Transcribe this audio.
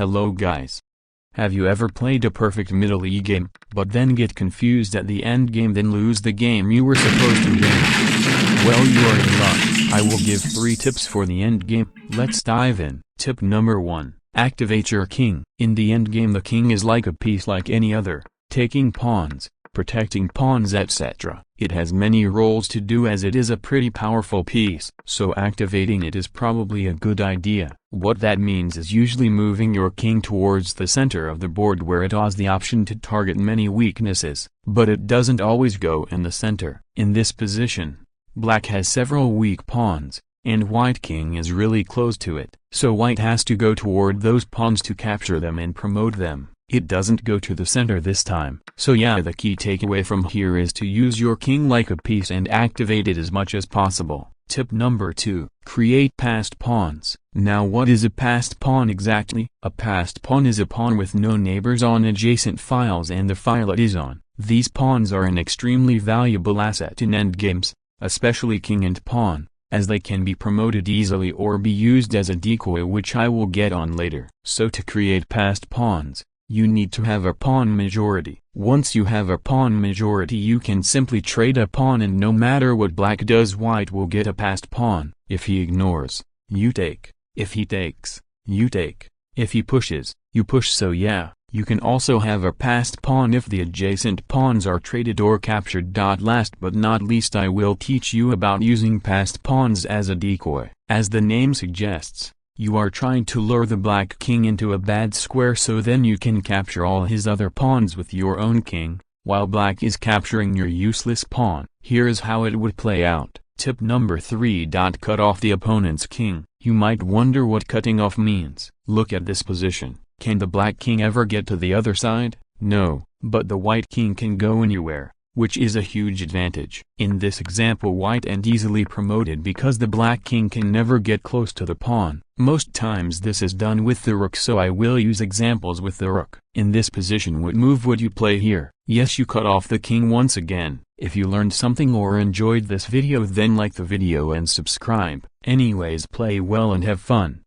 Hello guys. Have you ever played a perfect middle game, but then get confused at the endgame then lose the game you were supposed to win? Well, you are in luck. I will give 3 tips for the endgame. Let's dive in. Tip number 1. Activate your king. In the endgame the king is like a piece like any other, taking pawns, protecting pawns etc. It has many roles to do as it is a pretty powerful piece, so activating it is probably a good idea. What that means is usually moving your king towards the center of the board where it has the option to target many weaknesses, but it doesn't always go in the center. In this position, black has several weak pawns, and white king is really close to it, so white has to go toward those pawns to capture them and promote them. It doesn't go to the center this time. So yeah, the key takeaway from here is to use your king like a piece and activate it as much as possible. Tip number 2. Create passed pawns. Now what is a passed pawn exactly? A passed pawn is a pawn with no neighbors on adjacent files and the file it is on. These pawns are an extremely valuable asset in endgames, especially king and pawn, as they can be promoted easily or be used as a decoy, which I will get on later. So to create passed pawns, you need to have a pawn majority. Once you have a pawn majority you can simply trade a pawn and no matter what black does white will get a passed pawn. If he ignores, you take. If he takes, you take. If he pushes, you push. So yeah, you can also have a passed pawn if the adjacent pawns are traded or captured. Last but not least, I will teach you about using passed pawns as a decoy. As the name suggests, you are trying to lure the black king into a bad square so then you can capture all his other pawns with your own king, while black is capturing your useless pawn. Here is how it would play out. Tip number 3. Cut off the opponent's king. You might wonder what cutting off means. Look at this position. Can the black king ever get to the other side? No, but the white king can go anywhere, which is a huge advantage. In this example white is easily promoted because the black king can never get close to the pawn. Most times this is done with the rook, so I will use examples with the rook. In this position what move would you play here? Yes, you cut off the king once again. If you learned something or enjoyed this video then like the video and subscribe. Anyways, play well and have fun.